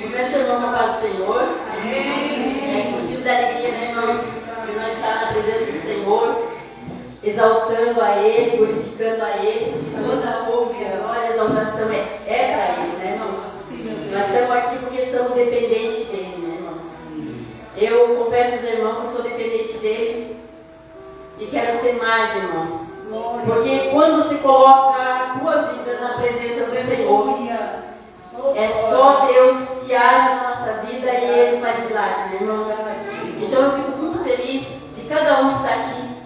Começa a irmão na paz do Senhor. É motivo da alegria, né, irmãos? De nós estar na presença do Senhor, exaltando a Ele, glorificando a Ele. Toda a honra, glória, exaltação é para Ele, né, irmãos? Nós estamos aqui porque somos dependentes dEle, né, irmãos? Eu confesso aos irmãos que sou dependente deles e quero ser mais, irmãos. Porque quando se coloca a tua vida na presença do Senhor, é só Deus que age na nossa vida e Ele faz milagre, né, irmãos? Então eu fico muito feliz de cada um estar aqui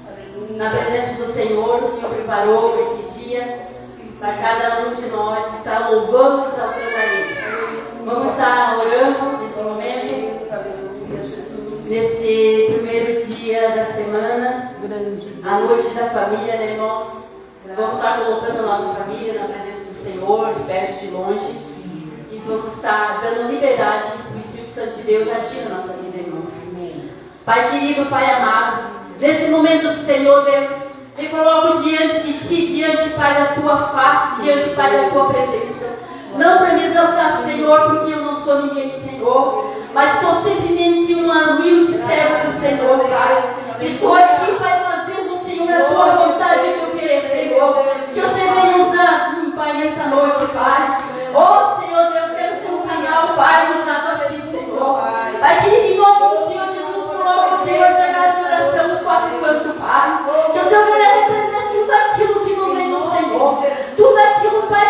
na presença do Senhor. O Senhor preparou esse dia para cada um de nós estar louvando e exaltando a Ele. Vamos estar orando nesse momento, nesse primeiro dia da semana, a noite da família, né, irmãos? Vamos estar colocando a nossa família na presença do Senhor, de perto e de longe, e vamos estar dando liberdade para o Espírito Santo de Deus agir na nossa vida, irmãos. Pai querido, Pai amado, nesse momento, Senhor Deus, me coloco diante de Ti, diante, Pai, da Tua face, diante, Pai, da Tua presença. Não para me exaltar, Senhor, porque eu não sou ninguém, Senhor, mas sou simplesmente uma humilde serva do Senhor, Pai. Estou aqui, Pai, fazendo, Senhor, a Tua vontade que eu querer, Senhor. Que eu venha usar, Pai, nessa noite, Pai. Oh, Senhor Deus, quero ser um canal, Pai, usado a Ti, Senhor. Pai, que em nome do Senhor Jesus, coloque, Senhor, chegar de oração nos quatro cantos, Pai. Que o Senhor venha repreender tudo aquilo que não vem do Senhor. Tudo aquilo, Pai,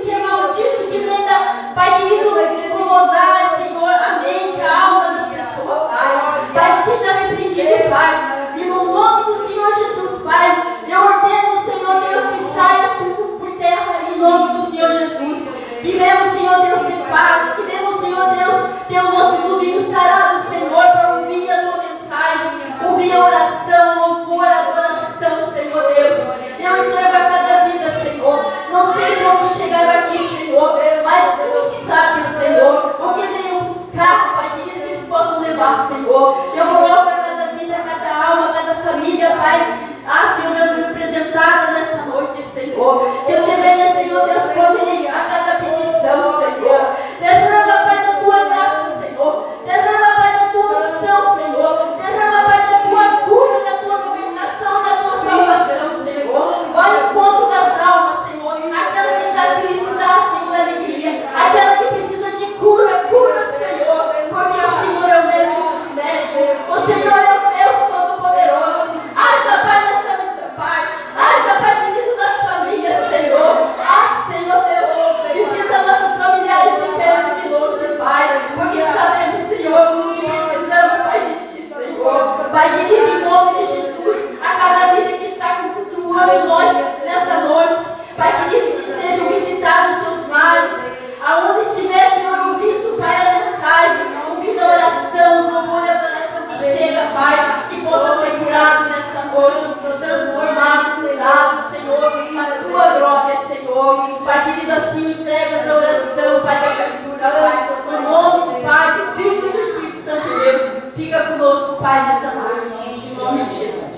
que é maldito, que venha, Pai, querido, incomodar, Senhor, a mente, a alma das pessoas, Pai. Pai, que seja repreendido, Pai. E no nome do Senhor Jesus, Pai, eu ordeno, Senhor Deus, que saia tudo por terra, em nome do Senhor Jesus. Que venhamos, Senhor Deus, ter paz. Que venhamos, Senhor Deus, ter os nossos ouvidos sarados, Senhor, para ouvir a Tua mensagem, ouvir a oração, louvor, adoração, Senhor Deus. Eu entrego a cada vida, Senhor. Não sei como chegar aqui, Senhor, mas Tu sabes, Senhor, o que venham buscar, Pai, que eles possam levar, Senhor. Eu coloco a cada vida, a cada alma, a cada família, Pai. Ah, Senhor Deus, representada nessa noite, Senhor. Que Você venha, Senhor Deus, prover a cada petição, Senhor. Derrama, Pai, da Tua graça, Senhor. Derrama, Pai, da Tua unção, Senhor. Derrama, Pai, da Tua cura, da Tua libertação, da Tua salvação, Senhor. Olha o ponto das almas, Senhor. Aquela que está triste, dá, Senhor, alegria. Aquela que precisa de cura, cura, Senhor. Porque o Senhor é o médico dos médicos. O Senhor é o Deus Todo-Poderoso. Haja, Pai, nessa vida, Pai. Haja, Pai, querido das famílias, Senhor. Ah, Senhor Deus, visita nossos familiares de perto e de longe, Pai. Porque sabemos, Senhor, que precisamos, Pai, de Ti, Senhor. Pai, querido, em nome de Jesus, a cada vida que está cultuando nós nessa noite, Pai, querido, que sejam visitados os seus lares. Aonde estiver, Senhor, ouvindo, Pai, a mensagem, ouvindo a oração, o louvor e a adoração que chega, Pai, que possa ser curado nessa noite, transformado, curado, Senhor, para a Tua glória, Senhor. Pai, querido, assim entrega essa oração, Pai, da abertura, Pai, no nome do Pai, do Filho e do Espírito Santo de Deus. Fica conosco, Pai, nessa noite, em nome de Jesus.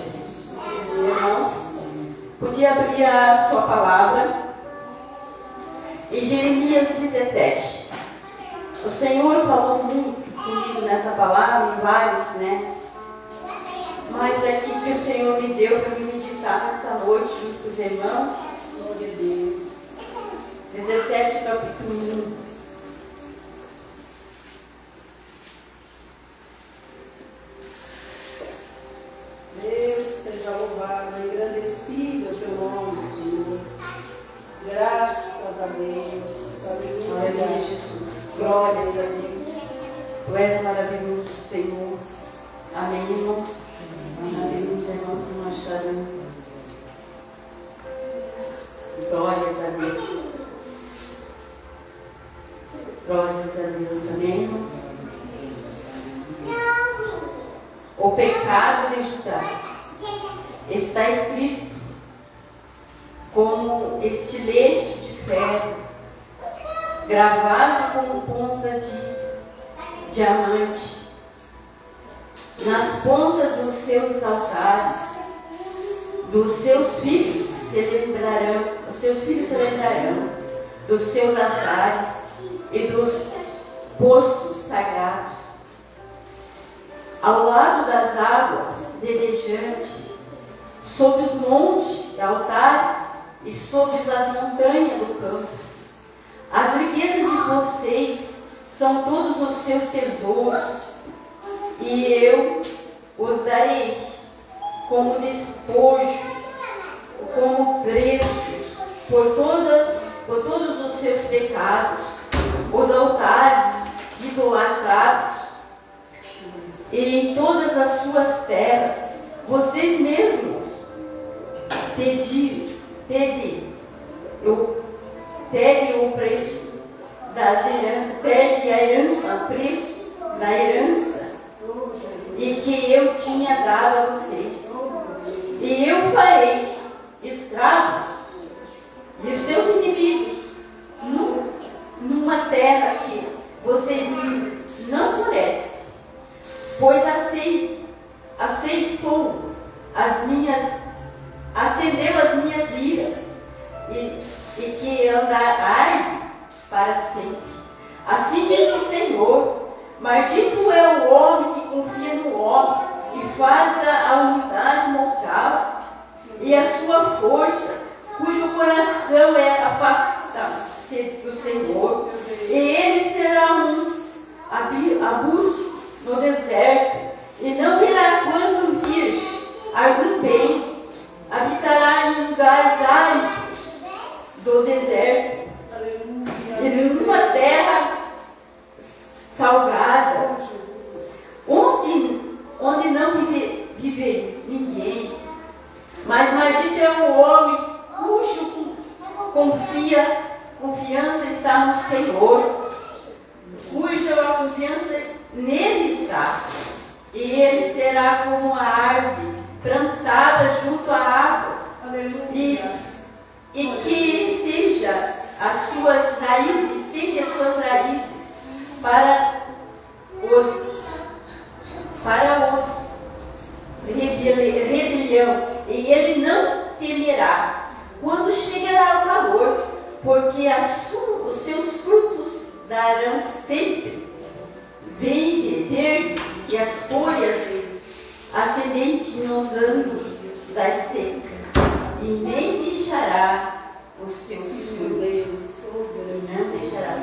Irmãos, podia abrir a sua palavra em Jeremias 17. O Senhor falou muito comigo nessa palavra, em vários, né? Mas é aqui que o Senhor me deu para me meditar nessa noite junto com os irmãos. Glória a Deus. 17, capítulo 1. Deus seja louvado, engrandecido o Teu nome, Senhor. Graças a Deus. Aleluia. Glória a Jesus. Glórias a Deus. Tu és maravilhoso, Senhor. Amém, irmãos. Aleluia, irmãos, que nós choramos. Glórias a Deus. Glórias a Deus. Amém, irmãos. O pecado de Judá está escrito como estilete de ferro, gravado com ponta de diamante, nas pontas dos seus altares. Dos seus filhos se lembrarão, os seus filhos se lembrarão, dos seus altares e dos postos sagrados, ao lado das águas verdejantes, sobre os montes e altares e sobre as montanhas do campo. As riquezas de vocês são todos os seus tesouros, e eu os darei como despojo, como preço por todos os seus pecados, os altares idolatrados, e em todas as suas terras, vocês mesmos pede o preço das heranças, o preço da herança, e que eu tinha dado a vocês. E eu farei escravos de seus inimigos numa terra que vocês não conhecem, pois acendeu as minhas iras, e que arde para sempre. Assim diz o Senhor: maldito é o homem que confia no homem e faz a humildade mortal, e a sua força, cujo coração é afastado do Senhor, e ele será abuso no deserto, e não virá quando vir algum bem, habitará em lugares áridos do deserto, e numa terra salgada, onde não vive ninguém. Mas maldito é o homem cujo confiança está no Senhor, cuja confiança nele está, e ele será como a árvore plantada junto a águas, e que seja as suas raízes, estende as suas raízes para rebelião, e ele não temerá quando chegará o calor, porque os seus frutos darão sempre verdes, e as folhas ascendentes nos ângulos das secas, e nem deixará o seu fruto. Não deixará.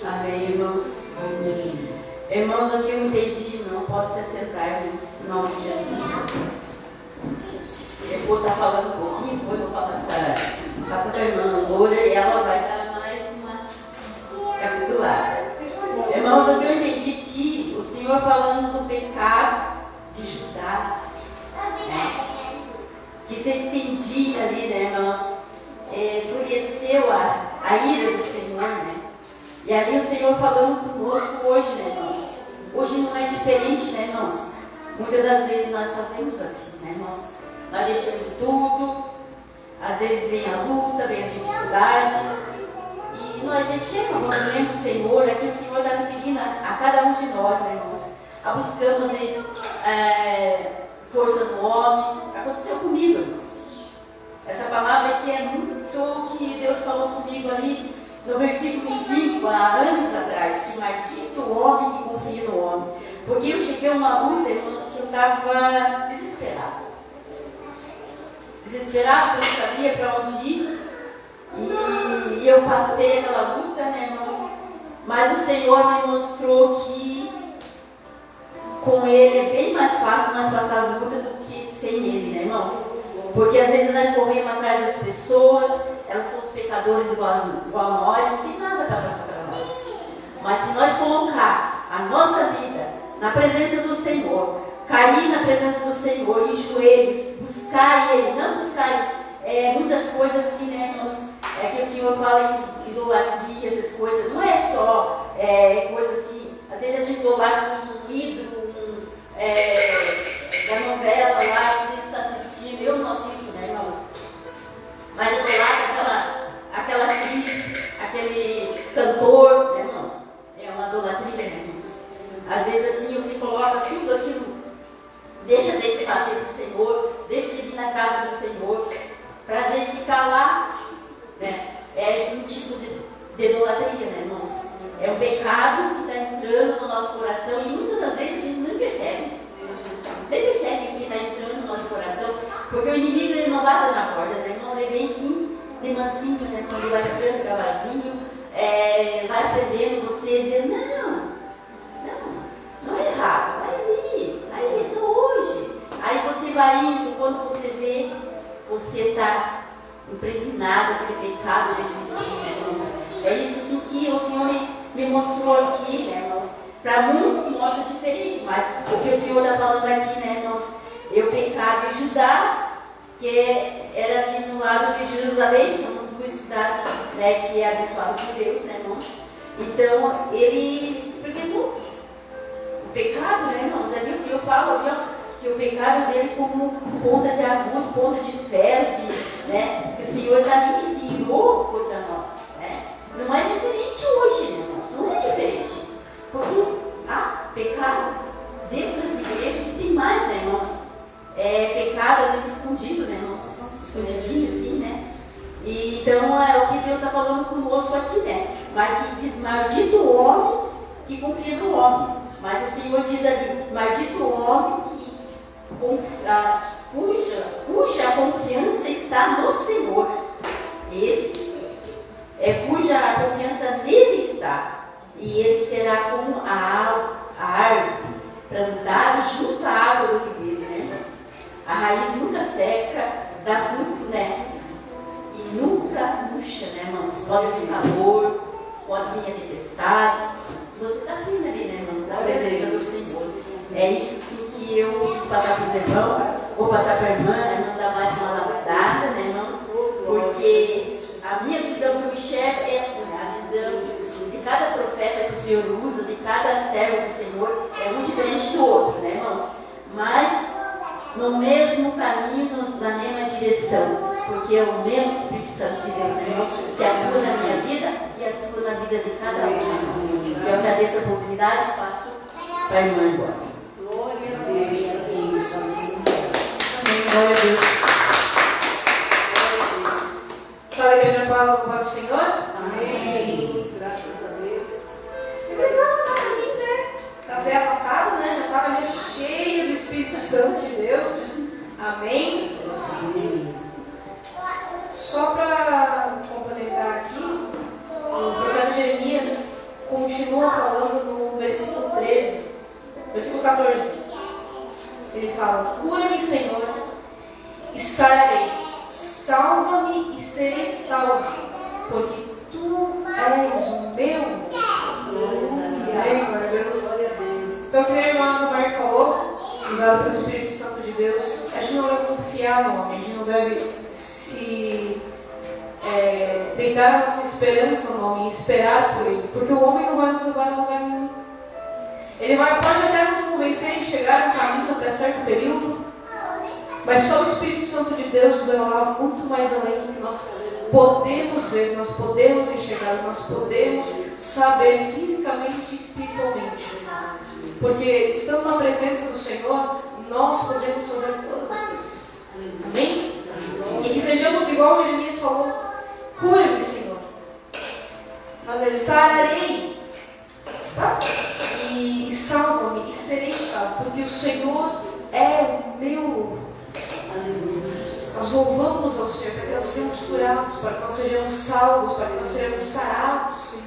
Amém, irmãos? Amém. Irmãos, o que eu entendi, irmão, pode se assentar no nome de Jesus. Eu vou estar falando um pouquinho, depois vou falar para a irmã Loura, e ela vai dar mais uma capitular. Irmãos, o que eu entendi aqui, o Senhor falando do pecado de Judá, que se estendia ali, né, irmãos, enfureceu a ira do Senhor, né? E ali o Senhor falando conosco hoje, né, irmãos? Hoje não é diferente, né, irmãos? Muitas das vezes nós fazemos assim, né, irmãos? Nós deixamos tudo, às vezes vem a luta, vem a dificuldade, e nós deixamos, abandonamos o Senhor. Aqui o Senhor está pedindo a cada um de nós, né, irmãos? A buscamos, às vezes, força no homem. Aconteceu comigo, irmãos. Essa palavra aqui é muito que Deus falou comigo ali no versículo 5, há anos atrás, que maldito o homem que confia no homem. Porque eu cheguei a uma luta, irmãos, que eu estava desesperada. Desesperada, porque eu não sabia para onde ir. E eu passei aquela luta, né, irmãos? Mas o Senhor me mostrou que com Ele é bem mais fácil nós passar as lutas do que sem Ele, né, irmãos? Porque às vezes nós corremos atrás das pessoas, elas são os pecadores igual a nós, não tem nada para passar para nós. Mas se nós colocar a nossa vida na presença do Senhor, cair na presença do Senhor, em joelhos, buscar Ele, não buscar muitas coisas assim, né, irmãos? É que o Senhor fala em idolatria, essas coisas, não é só coisa assim, às vezes a gente idolatra um ídolo, da novela lá, você está assistindo, eu não assisto, né, irmãos? Mas idolatra aquela atriz, aquele cantor, né, irmão? É uma idolatria, né, irmãos? Às vezes assim, eu me coloco tudo aquilo, deixa de fazer do Senhor, deixa de vir na casa do Senhor, para às vezes ficar lá, né? de idolatria, né, irmãos? É um pecado que está entrando no nosso coração e muitas das vezes a gente não percebe. Nem percebe que está entrando no nosso coração, porque o inimigo ele não bate na porta, né, irmão? Ele vem assim, de mansinho, né, irmão? Ele vai entrando devagarzinho, vai acendendo você, dizendo, não é errado, vai ali, é só hoje. Aí você vai indo, quando você vê, você está impregnado daquele pecado dentro de ti, né, irmãos? É isso assim que o Senhor me mostrou aqui, né, irmãos? Para muitos mostra diferente, mas o que o Senhor está falando aqui, né, irmãos? Eu pecado em Judá, que era ali no lado de Jerusalém, são duas cidades, né, que é abençoado por Deus, né, irmãos? Então, ele se perguntou. O pecado, né, irmãos? Ali o Senhor fala ali, ó, que o pecado dele como ponta de agudo, ponta de ferro, né? Que o Senhor já ali se irou contra nós, né? Não é diferente hoje, né, irmãos? Não é diferente. Porque há pecado dentro das igrejas que tem mais, né, irmãos? É pecado às vezes escondido, né, irmãos? Escondidinho, assim, né? E, então é o que Deus está falando conosco aqui, né? Mas que diz, maldito o homem que confia no homem. Mas o Senhor diz ali, maldito o homem cuja confiança está no Senhor. Esse é cuja a confiança nele está. E ele será como a árvore plantada junto à água do ribeiro, né, irmãos? A raiz nunca seca, dá fruto, né? E nunca murcha, né, irmãos? Pode vir calor, pode vir a tempestade. Você está firme ali, né, irmão? Na presença do Senhor. É isso sim que eu quis passar para os irmãos. Vou passar para a irmã dar mais uma lapidada, né, irmãos? Porque a minha visão que eu enxergo é assim, a visão de cada profeta que o Senhor usa, de cada servo do Senhor, é muito diferente do outro, né, irmãos? Mas no mesmo caminho, na mesma direção. Porque é o mesmo Espírito Santo de Deus, né, irmãos? Que atua na minha vida e atua na vida de cada um, irmãos. Eu agradeço a oportunidade e passo para a irmã agora. Glória a Deus. Amém. Glória a Deus. Fala a igreja Paula com o Senhor. Amém. Graças a Deus. Eu precisava estar ali, né? Na ceia passada, né? Eu estava ali cheia do Espírito Santo de Deus. Amém. Só para complementar aqui, o profeta Jeremias continua falando no versículo 13, versículo 14. Ele fala: cura-me, Senhor, e sararei. Salva-me e serei salvo, porque tu és o meu. Amém, glória a Deus. Então, que a irmã do Mar falou, usado pelo Espírito Santo de Deus, a gente não deve confiar no homem, a gente não deve se deitar a nossa esperança no homem e esperar por ele, porque o homem não vai nos levar a lugar nenhum. Ele pode até nos convencer em chegar no caminho até certo período, mas só o Espírito Santo de Deus nos levará muito mais além do que nós podemos ver, nós podemos enxergar, nós podemos saber fisicamente e espiritualmente. Porque estando na presença do Senhor, nós podemos fazer todas as coisas. Amém? E que sejamos igual Jeremias falou: cura-me, Senhor, sararei, e salva-me e serei salvo, porque o Senhor é o meu louvor. Nós louvamos ao Senhor para que nós sejamos curados, para que nós sejamos salvos, para que nós sejamos sarados.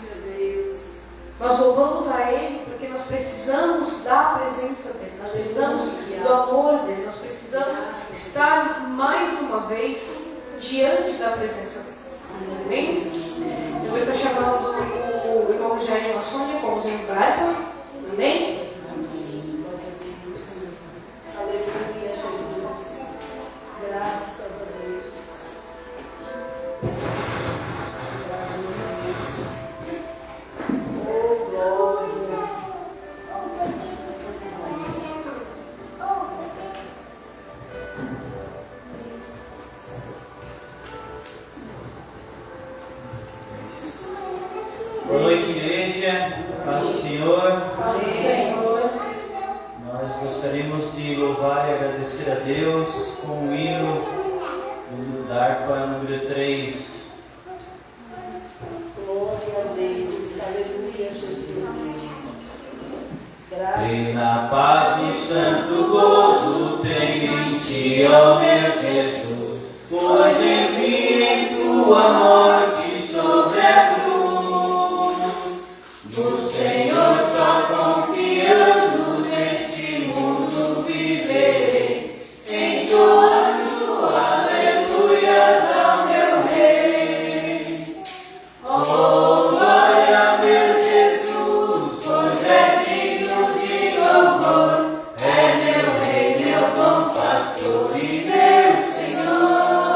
Nós louvamos a Ele porque nós precisamos da presença dEle, nós precisamos do amor dEle, nós precisamos estar mais uma vez diante da presença dEle. Amém? Eu vou estar chamando o irmão Jair e a Sônia como os embarcam. Amém? Aleluia, Jesus. Graças a Deus. Oh, glória. Boa noite, igreja. Paz do Senhor. Senhor. Nós gostaríamos de louvar e agradecer a Deus com o hino da harpa número 3. Glória a Aleluia, Jesus. E na paz de santo gozo tenho em ti, ó meu Jesus, pois em mim, em tua morte sobre a cruz, no Senhor só confiando neste mundo viverei, entoando aleluias ao meu Rei. Oh, glória, meu Jesus, pois é digno de louvor, é meu Rei, meu bom pastor e meu Senhor.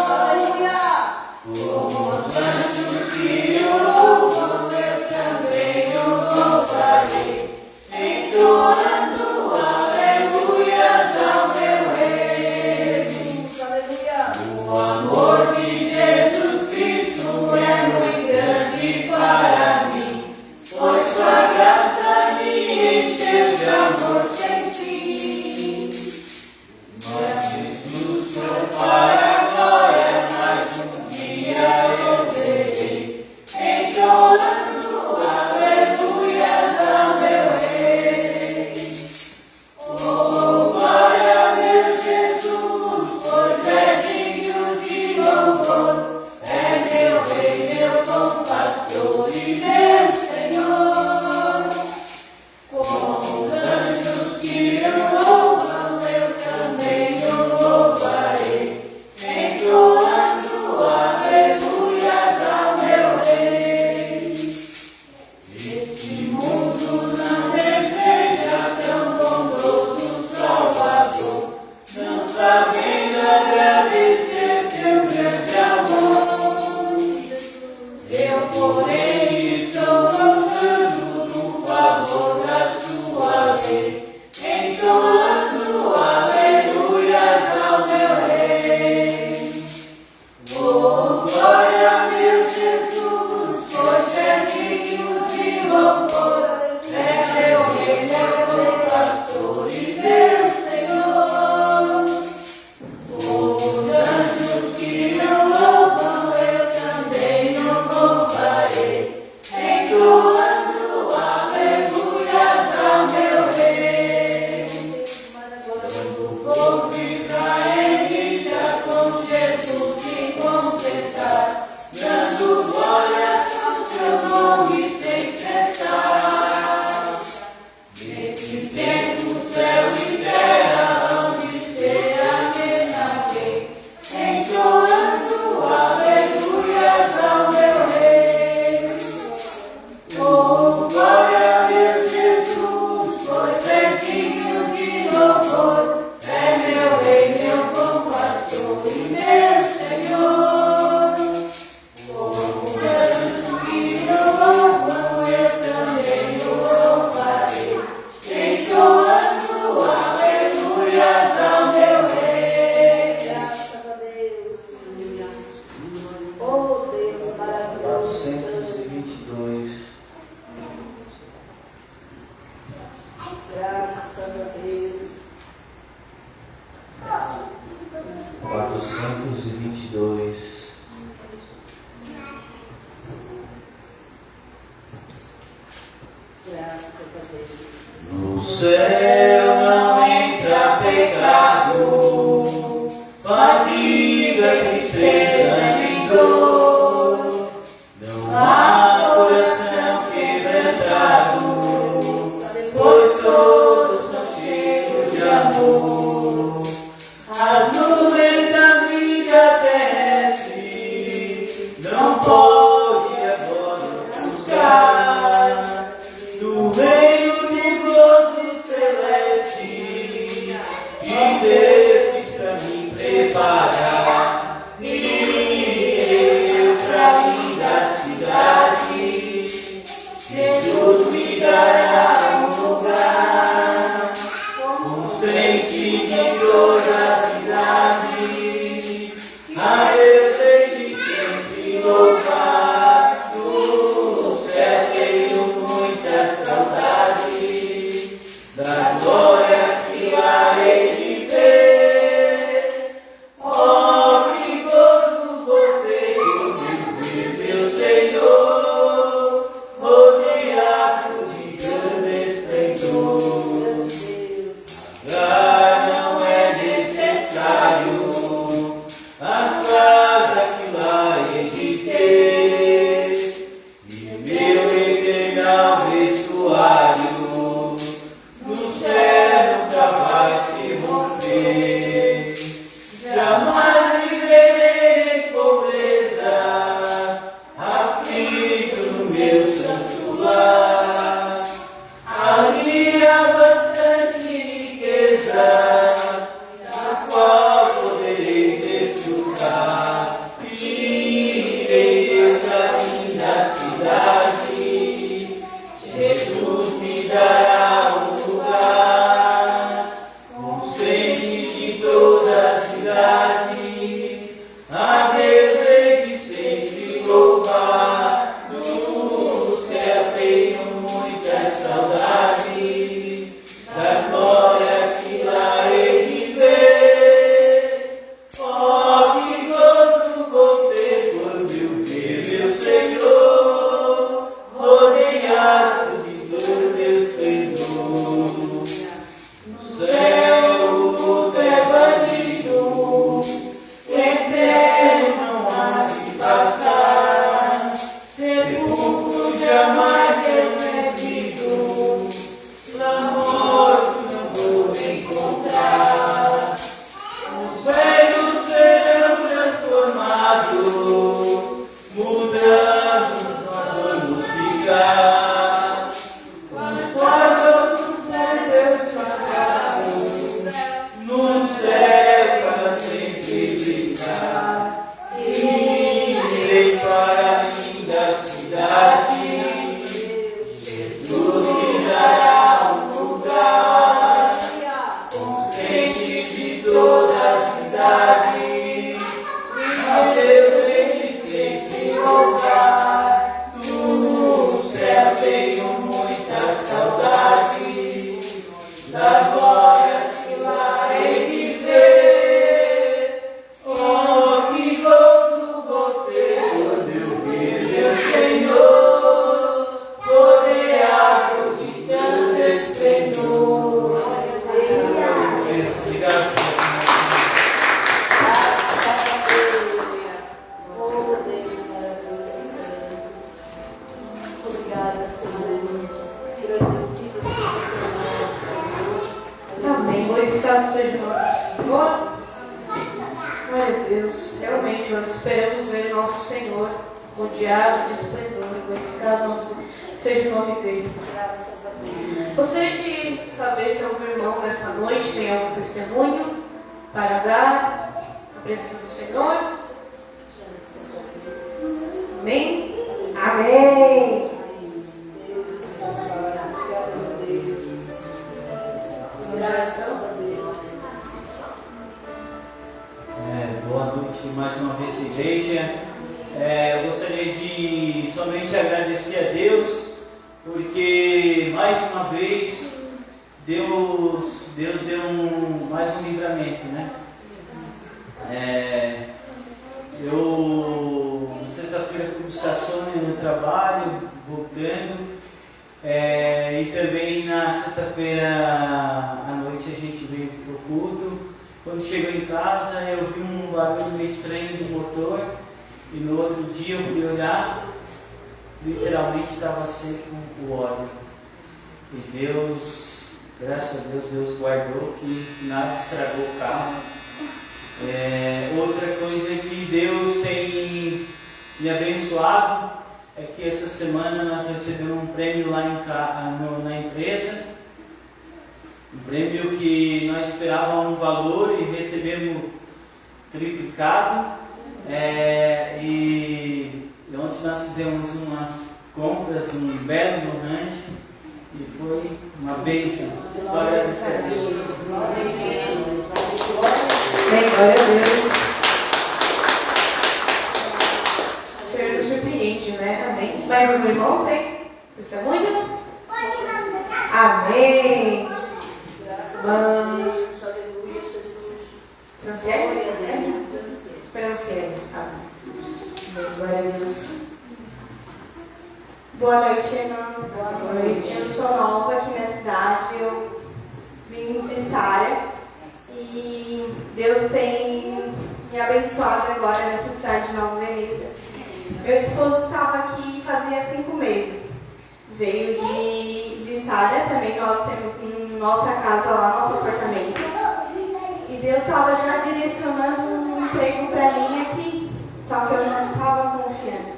Como os anjos que o louvam, eu também o louvarei, entoando aleluias ao meu Rei. O amor de Jesus Cristo é muito grande para mim, pois sua graça me encheu de amor sem fim. Mas Jesus foi para a glória, mas um dia eu verei, entoando aleluias ao meu Rei. Oh, glória, meu Jesus, pois é digno de louvor, é meu Rei, meu bom pastor e meu Senhor. Como os anjos que o louvam, eu também o louvarei, entoando aleluias ao meu Rei. Este mundo não deseja tão bondoso Salvador, não sabendo agradecer seu grande amor. Eu, porém, estou gozando do favor da sua lei, entoando aleluias ao meu Rei. Oh, glória, meu Jesus, pois é digno de louvor, é meu Rei, meu bom pastor e meu Senhor. Os anjos que o louvam, eu também o louvarei, entoando aleluias ao meu Rei. Quando o povo israelita com Jesus se completar, dando glórias ao seu nome sem cessar. Nesse tempo, céu e terra hão de ser amenaquei, entoando aleluias ao meu Rei. Oh, glória, meu Jesus, pois é digno de louvor, é meu Rei, meu bom pastor e meu Senhor. Como os anjos que o louvam, eu também o louvarei, entoando aleluias ao meu Rei. Graças a Deus. Oh, Deus maravilhoso. 422. Graças a Deus. 422. Graças a Deus. No céu não entra pecado, fadiga, tristeza nem dor. Não há coração quebrantado, pois todos são cheios de amor. As nuvens da vida terrestre não pode agora buscar. No reino de gozo celeste Meu esposo estava aqui fazia 5 meses. Veio de Sara, também nós temos nossa casa lá, nosso apartamento. E Deus estava já direcionando um emprego para mim aqui, só que eu não estava confiando.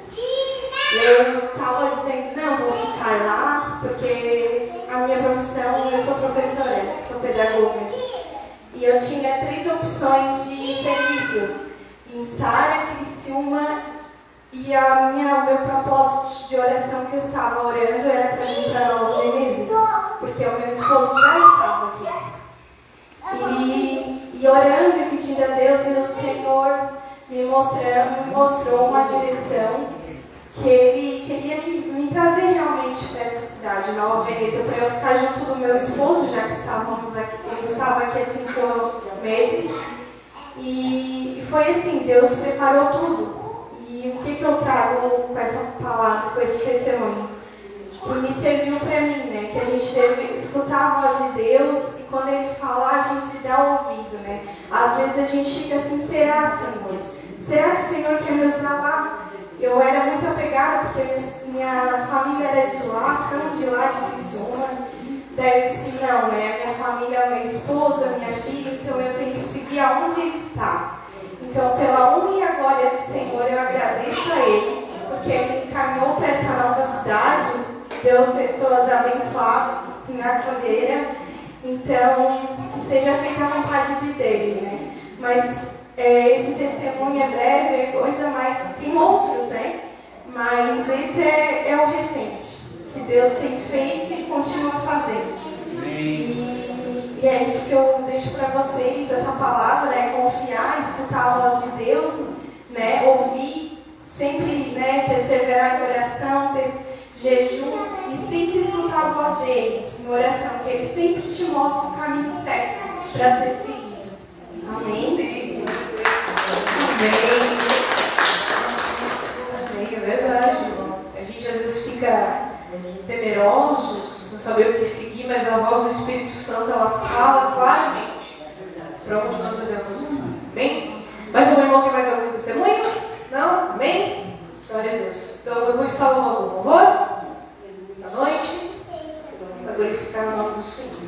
Eu estava dizendo, não, vou ficar lá, porque a minha profissão, eu sou professora, sou pedagoga. E eu tinha 3 opções de serviço, em Sara, Criciúma, e o meu propósito de oração que eu estava orando era para mim para Nova Genese, porque o meu esposo já estava aqui. E orando e pedindo a Deus, e o Senhor me mostrou uma direção que Ele queria me trazer realmente para essa cidade, Nova Veneza, para eu ficar junto do meu esposo, já que estávamos aqui, ele estava aqui há 5 meses. E foi assim, Deus preparou tudo. E o que eu trago com essa palavra, com esse testemunho? Que me serviu para mim, né? Que a gente deve escutar a voz de Deus e quando Ele falar, a gente dá o ouvido, né? Às vezes a gente fica assim, será, Senhor? Será que o Senhor quer me usar lá? Eu era muito apegada, porque minha família era de lá, são de lá, de Criciúma. Daí eu disse, não, né? Minha família é meu esposo, a minha filha, então eu tenho que seguir aonde Ele está. Então, pela honra e a glória do Senhor, eu agradeço a Ele, porque Ele me encaminhou para essa nova cidade, deu pessoas abençoadas na candeira. Então, que seja feita a vontade dele, né? Mas esse testemunho é breve, é coisa mais. Tem outros, né? Mas esse é o recente, que Deus tem feito e continua fazendo. E é isso que eu deixo para vocês, essa palavra, né? Confiar, escutar a voz de Deus, né? Ouvir, sempre, né? Perseverar em oração, jejum e sempre escutar a voz dele em oração, que ele sempre te mostra o caminho certo para ser seguido. Amém? Amém, é verdade, irmãos. A gente às vezes fica temerosos, não saber o que seguir, mas a voz do Espírito Santo, ela fala claramente para onde nós devemos ir. Amém? Mais um irmão, quer mais algum testemunho? Não? Amém? Glória a Deus. Então eu vou instalar um louvor esta noite para glorificar o nome do Senhor.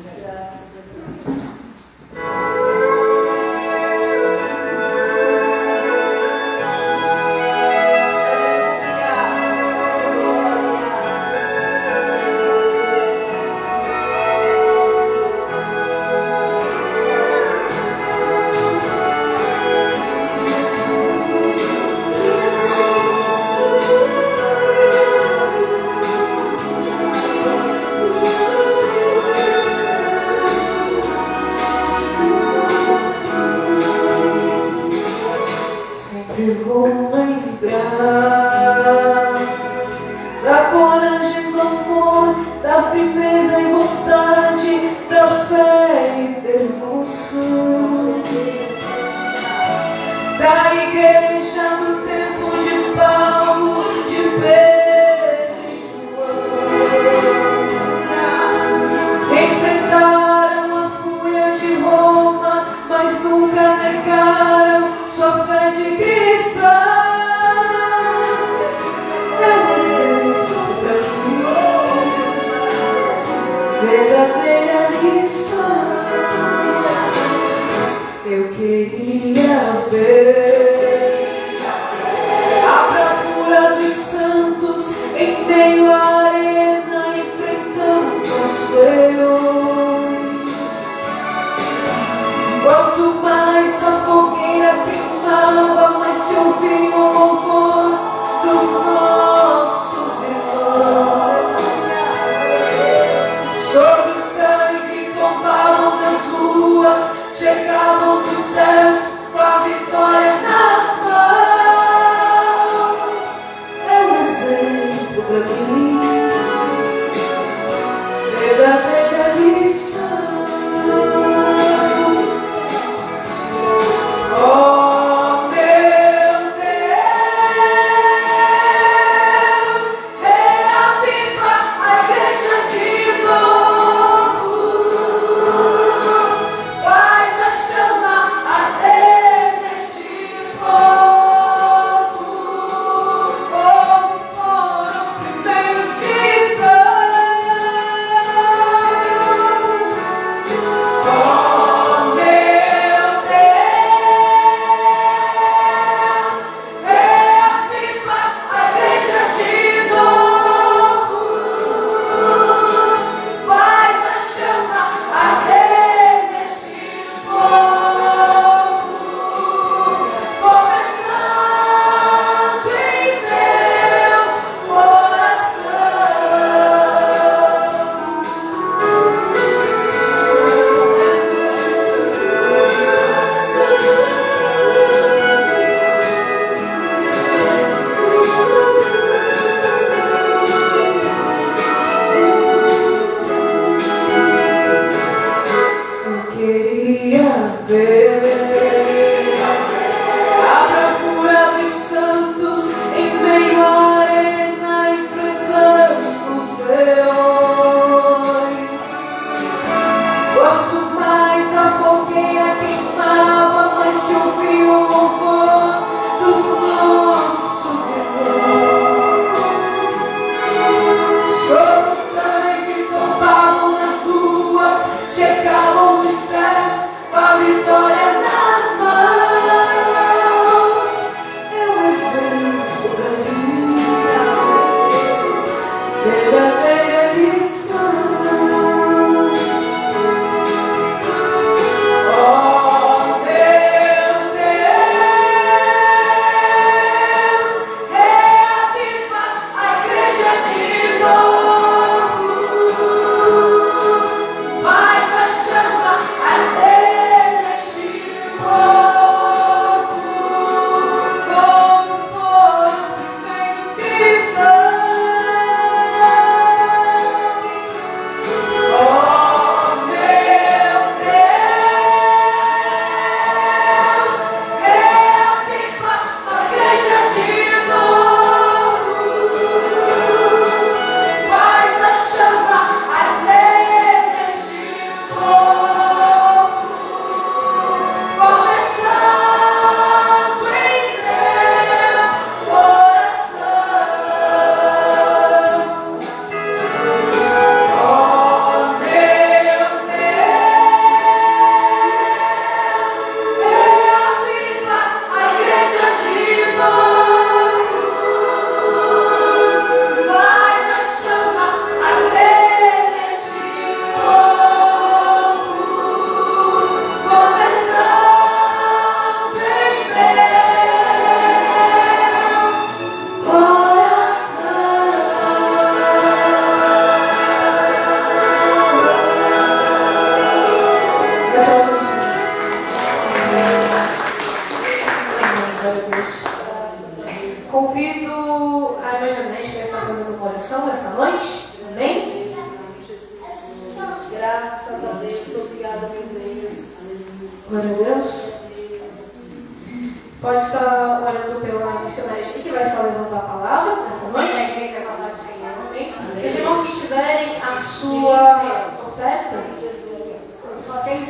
Oh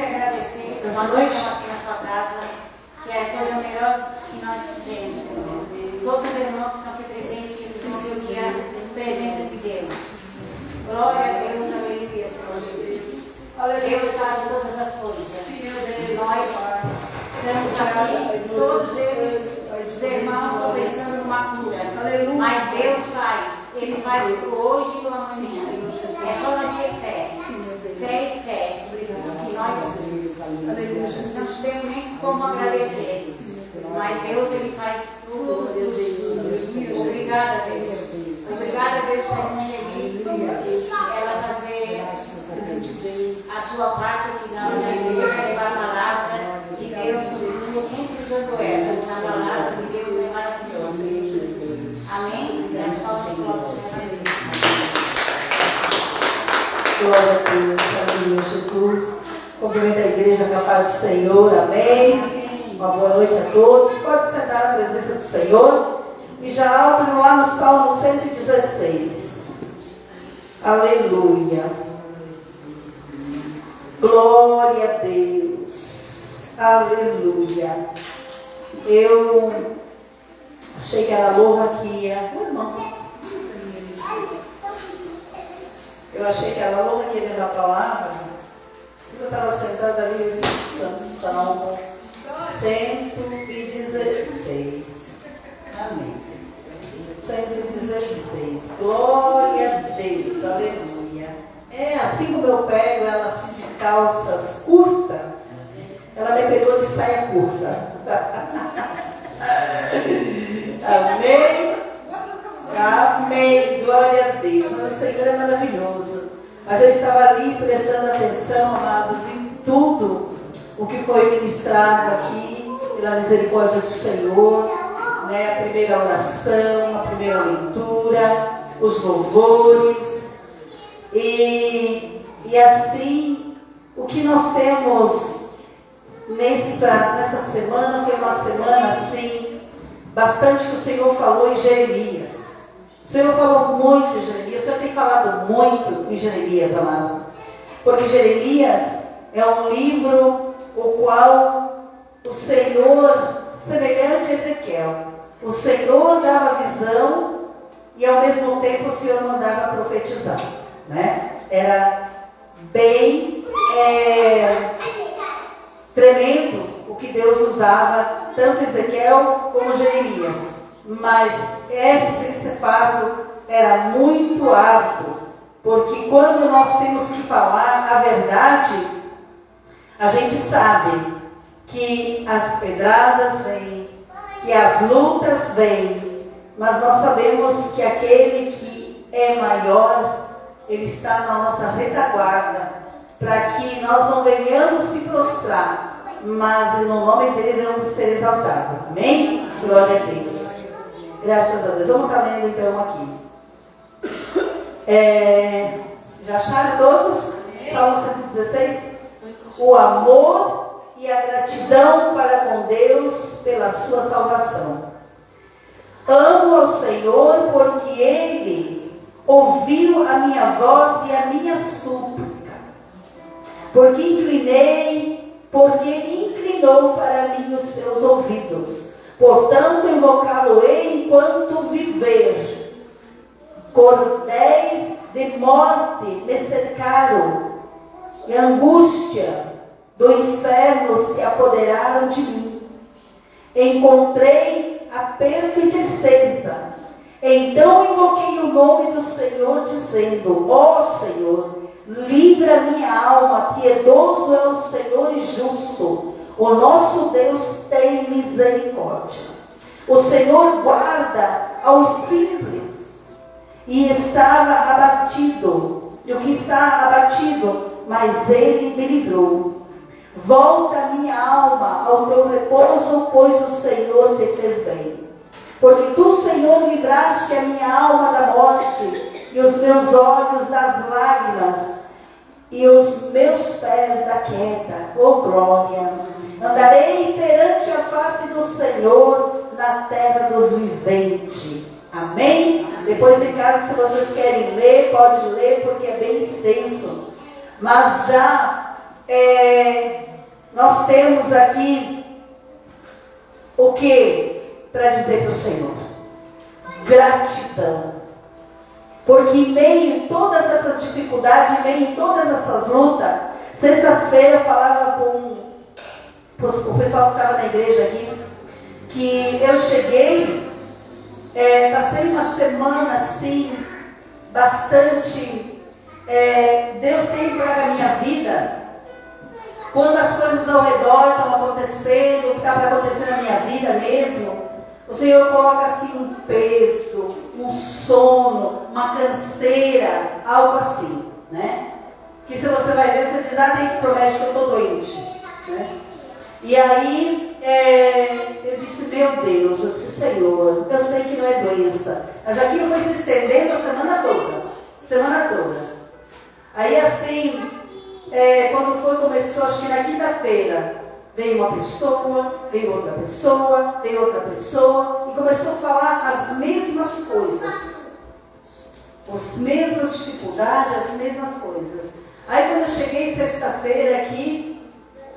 que agradecer pela noite aqui na sua casa, que foi o melhor que nós fizemos, Senhor. Todos os irmãos que estão aqui presentes no seu dia, presença de Deus. Glória a Deus, aleluia, Senhor Jesus. Deus faz todas as coisas. Nós estamos aqui, todos eles, os irmãos, estão pensando numa cura. Mas Deus faz. Ele faz hoje e amanhã. É só nós ter fé. Fé e fé. E nós não temos nem como agradecer. Mas Deus, Ele faz tudo. Obrigada, Deus. Obrigada, Deus, por Angeli. Ela fazer a sua parte aqui na igreja, levar a palavra de Deus, continua sempre usando ela. A palavra de Deus é maravilhosa. Amém? Das palmas de glória, Senhor. Glória a Deus, amém, Jesus. Cumprimento a igreja com a paz do Senhor, amém. Uma boa noite a todos. Pode sentar na presença do Senhor. E já abro lá no Salmo 116. Aleluia. Glória a Deus. Aleluia. Eu achei que era louva que ia. Eu achei que era louva que ia levar a palavra. Eu estava sentada ali, o Espírito Santo, Salmo 116. Amém. 116. Glória a Deus. Aleluia. É assim como eu pego ela assim de calças curtas, ela me pegou de saia curta. Amém. Amém. Glória a Deus. O Senhor é maravilhoso. Mas eu estava ali prestando atenção, amados, em tudo o que foi ministrado aqui, pela misericórdia do Senhor, né? A primeira oração, a primeira leitura, os louvores. E assim, o que nós temos nessa semana foi uma semana assim, bastante que o Senhor falou em Jeremias. O Senhor falou muito em Jeremias, o Senhor tem falado muito em Jeremias, amado. Porque Jeremias é um livro o qual o Senhor, semelhante a Ezequiel, o Senhor dava visão e ao mesmo tempo o Senhor mandava profetizar, né? Era bem tremendo o que Deus usava, tanto Ezequiel como Jeremias. Mas esse fato era muito árduo, porque quando nós temos que falar a verdade, a gente sabe que as pedradas vêm, que as lutas vêm, mas nós sabemos que aquele que é maior, ele está na nossa retaguarda, para que nós não venhamos se prostrar, mas no nome dele vamos ser exaltados. Amém? Glória a Deus. Graças a Deus. Vamos estar lendo então aqui. Já acharam todos? Salmo 116. O amor e a gratidão para com Deus pela sua salvação. Amo ao Senhor porque Ele ouviu a minha voz e a minha súplica. Porque inclinou para mim os seus ouvidos. Portanto, invocá-lo-ei enquanto viver. Cordéis de morte me cercaram, e angústia do inferno se apoderaram de mim. Encontrei aperto e tristeza. Então invoquei o nome do Senhor, dizendo: ó Senhor, livra minha alma, piedoso é o Senhor e justo. O nosso Deus tem misericórdia. O Senhor guarda aos simples. E estava abatido. E o que está abatido, mas Ele me livrou. Volta a minha alma ao teu repouso, pois o Senhor te fez bem. Porque tu, Senhor, livraste a minha alma da morte, e os meus olhos das lágrimas, e os meus pés da queda. Oh glória! Andarei perante a face do Senhor na terra dos viventes. Amém? Depois em casa, se vocês querem ler, pode ler, porque é bem extenso. Mas já nós temos aqui o que para dizer para o Senhor? Gratidão. Porque em meio a todas essas dificuldades, em meio a todas essas lutas, sexta-feira eu falava com o pessoal que estava na igreja aqui, que eu cheguei, passei uma semana assim, bastante, Deus tem para a minha vida, quando as coisas ao redor estão acontecendo, o que está para acontecer na minha vida mesmo, o Senhor coloca assim um peso, um sono, uma canseira, algo assim, né? Que se você vai ver, você diz, tem que promete que eu estou doente, né? E aí, eu disse, meu Deus, eu disse, Senhor, eu sei que não é doença, mas aquilo foi se estendendo a semana toda. Aí assim, quando começou, acho que na quinta-feira, veio uma pessoa, veio outra pessoa, veio outra pessoa, e começou a falar as mesmas coisas, as mesmas dificuldades, as mesmas coisas. Aí quando eu cheguei sexta-feira aqui,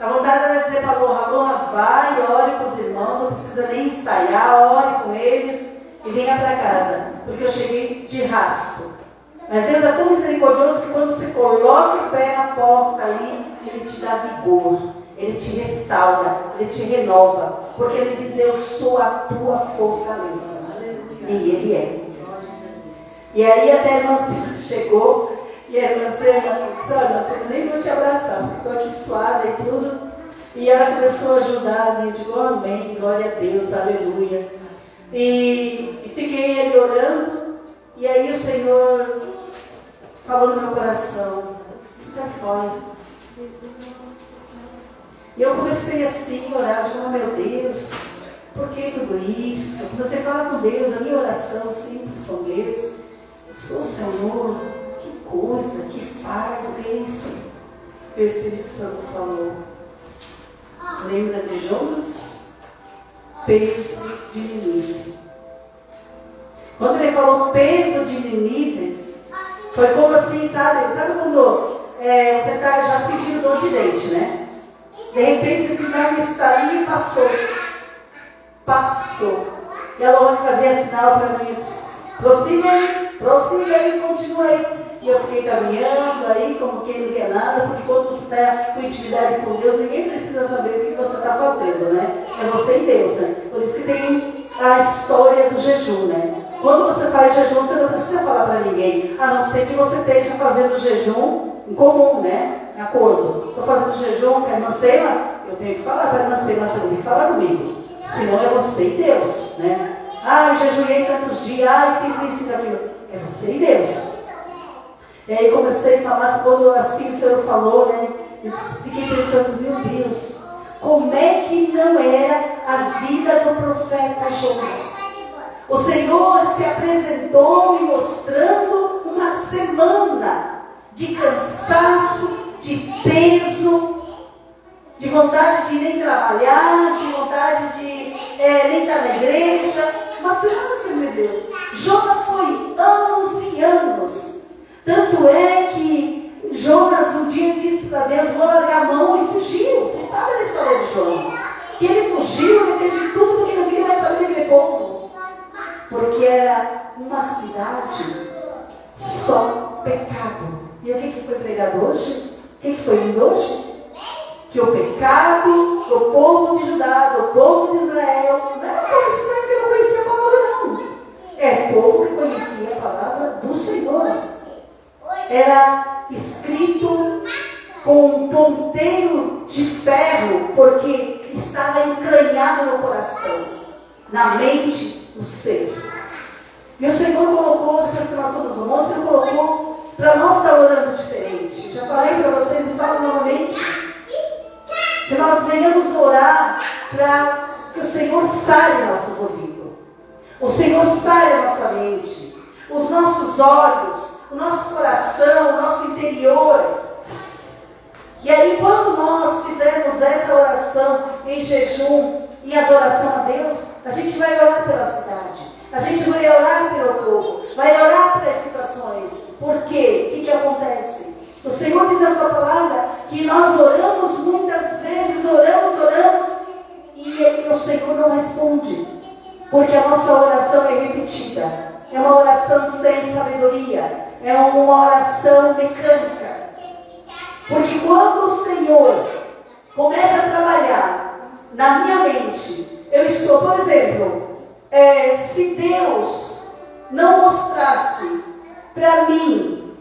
a vontade era dizer para a Loha, vai, ore com os irmãos, não precisa nem ensaiar, ore com eles e venha para casa, porque eu cheguei de rasto. Mas Deus é tão misericordioso que quando você coloca o pé na porta ali, Ele te dá vigor, Ele te restaura, Ele te renova, porque Ele diz, eu sou a tua fortaleza. E Ele é. E aí até a irmã Silvia chegou, e a irmã Silvia, nem vou te abraçar, porque estou aqui suada e tudo. E ela começou a ajudar, e eu digo, amém, glória a Deus, aleluia. E fiquei ali orando, e aí o Senhor falou no meu coração, fica fora. E eu comecei assim a orar, digo, meu Deus, por que tudo isso? Você fala com Deus, a minha oração simples com Deus. Eu disse, Senhor, que coisa, que fardo é isso? E o Espírito Santo falou, lembra de Jonas? Peso de Nínive. Quando ele falou peso de Nínive, foi como assim, sabe quando você está já sentindo dor de dente, né? De repente esse nome está ali e passou. E a Loha fazia sinal para mim, prossiga aí, continua aí. E eu fiquei caminhando aí, como quem não quer nada, porque quando você está com intimidade com Deus, ninguém precisa saber o que você está fazendo, né? É você e Deus, né? Por isso que tem a história do jejum, né? Quando você faz jejum, você não precisa falar para ninguém, a não ser que você esteja fazendo jejum em comum, né? Em acordo. Estou fazendo jejum com a irmã Sema, eu tenho que falar para a irmã Sema, você tem que falar comigo. Senão é você e Deus, né? Eu jejuei tantos dias, fiz isso e aquilo. É você e Deus. E aí comecei a falar, quando assim o Senhor falou, né? Eu fiquei pensando, meu Deus, como é que não era a vida do profeta Jonas? O Senhor se apresentou me mostrando uma semana de cansaço, de peso, de vontade de nem trabalhar, de vontade de nem estar na igreja. Uma semana, Senhor meu Deus. Jonas foi anos e anos. Tanto é que Jonas um dia disse para Deus, vou largar a mão, e fugiu. Você sabe da história de Jonas? Que ele fugiu, ele fez de tudo porque não queria mais saber daquele povo. Porque era uma cidade só pecado. E o que foi pregado hoje? O que foi lindo hoje? Que o pecado do povo de Judá, do povo de Israel, não é o povo de Israel que não conhecia a palavra, não. É o povo que conhecia a palavra do Senhor. Era escrito com um ponteiro de ferro, porque estava encranhado no coração, na mente do ser. E o Senhor colocou, depois que nós fomos no monte, o Senhor colocou para nós estar orando diferente. Já falei para vocês e falo novamente. Que nós venhamos orar para que o Senhor saia nossos ouvidos. O Senhor saia nossa mente. Os nossos olhos, o nosso coração, o nosso interior. E aí quando nós fizermos essa oração em jejum e adoração a Deus, a gente vai orar pela cidade. A gente vai orar pelo povo. Vai orar pelas situações. Por quê? O que acontece? O Senhor diz na sua palavra que nós oramos muitas vezes, oramos, e o Senhor não responde, porque a nossa oração é repetida, é uma oração sem sabedoria, é uma oração mecânica. Porque quando o Senhor começa a trabalhar na minha mente, eu estou, por exemplo, se Deus não mostrasse para mim,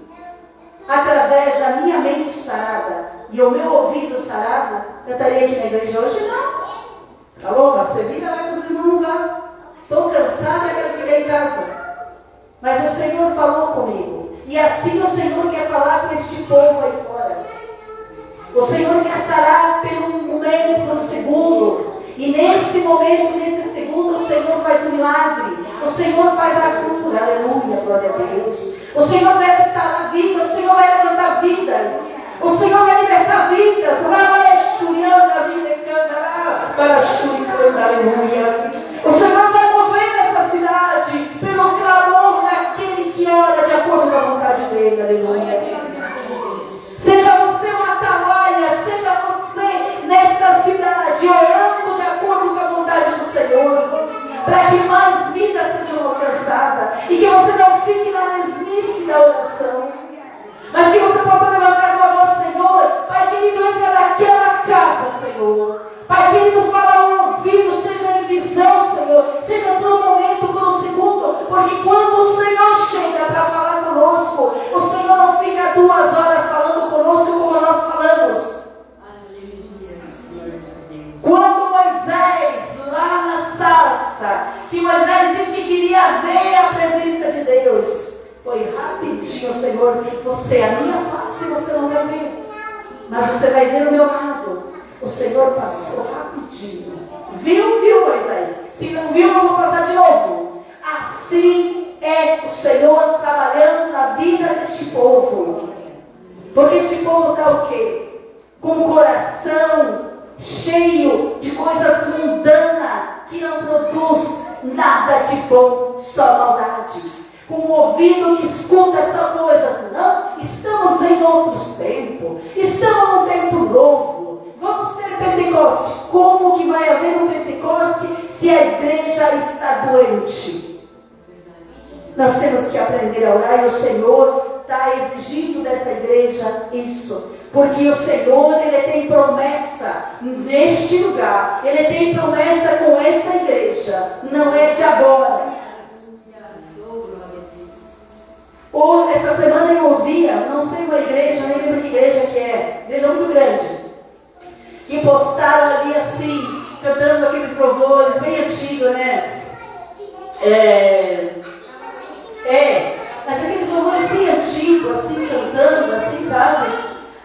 através da minha mente sarada e o meu ouvido sarado, eu estaria aqui na igreja hoje? Não. Alô, você vira lá com os irmãos lá. Estou cansada, quero ficar em casa. Mas o Senhor falou comigo. E assim o Senhor quer falar com este povo aí fora. O Senhor quer sarar pelo momento, pelo segundo. E nesse momento, nesse segundo, o Senhor faz um milagre. O Senhor faz a cura. Aleluia, glória a Deus. O Senhor vai estar na vida. O Senhor vai levantar vidas. O Senhor vai libertar vidas. Aleluia. O Senhor vai mover nessa cidade pelo clamor daquele que ora de acordo com a vontade dele. Aleluia. Seja você uma atalaia, seja você nesta cidade orando de acordo com a vontade do Senhor, para que mais vidas sejam alcançadas e que você não fique na mesmice da oração, mas que você possa levantar a voz, Senhor. Pai querido, entra naquela casa, Senhor. Pai querido, fala ao ouvido, seja em visão, Senhor, seja por um momento, por um segundo, porque quando o Senhor chega para falar conosco, o Senhor não fica 2 horas falando conosco como nós falamos. Quando Moisés, lá na sarça, que Moisés disse que queria ver a presença de Deus, foi rapidinho, Senhor, você, a minha face você não vai ver, mas você vai ver o meu lado. O Senhor passou rapidinho. Viu, Moisés? Se não viu, eu vou passar de novo. Assim é o Senhor trabalhando na vida deste povo. Porque este povo está o quê? Com o coração cheio de coisas mundanas, que não produz nada de bom, só maldade. Com o ouvido que escuta essas coisas. Não, estamos em outros tempos. Estamos num tempo novo. Vamos ter Pentecoste. Como que vai haver um Pentecoste se a igreja está doente? Nós temos que aprender a orar e o Senhor está exigindo dessa igreja isso. Porque o Senhor, Ele tem promessa neste lugar. Ele tem promessa com essa igreja. Não é de agora. Essa semana eu ouvia, não sei uma igreja, nem lembro que igreja que é. Igreja muito grande. Que postaram ali assim, cantando aqueles louvores bem antigos, né? Mas aqueles louvores bem antigos, assim, cantando, assim, sabe?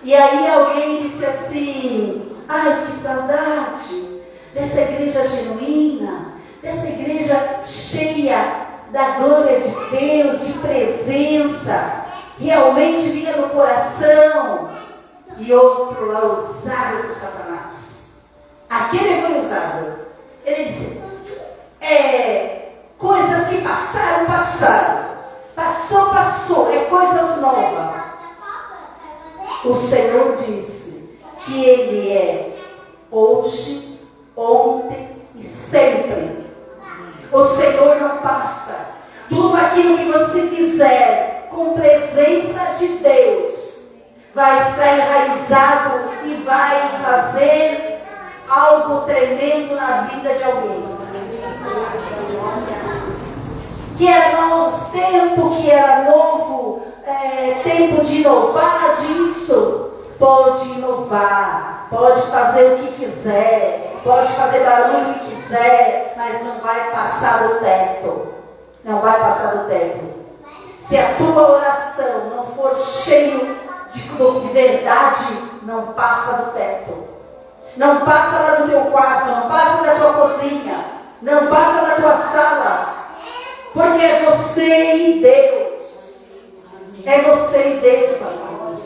E aí alguém disse assim, ai, que saudade dessa igreja genuína, dessa igreja cheia da glória de Deus, de presença, realmente vinha no coração. E outro lá usado por Satanás. Aquele foi usado. Ele disse, coisas que passaram. Passou, é coisas novas. O Senhor disse que Ele é hoje, ontem e sempre. O Senhor não passa. Tudo aquilo que você fizer com presença de Deus vai estar enraizado e vai fazer algo tremendo na vida de alguém. Que era novo tempo, que era novo tempo de inovar disso. Pode inovar, pode fazer o que quiser, pode fazer barulho que quiser, mas não vai passar do teto. Não vai passar do teto. Se a tua oração não for cheia de verdade, não passa do teto. Não passa lá do teu quarto, não passa da tua cozinha, não passa da tua sala. Porque é você e Deus. É você e Deus, amados.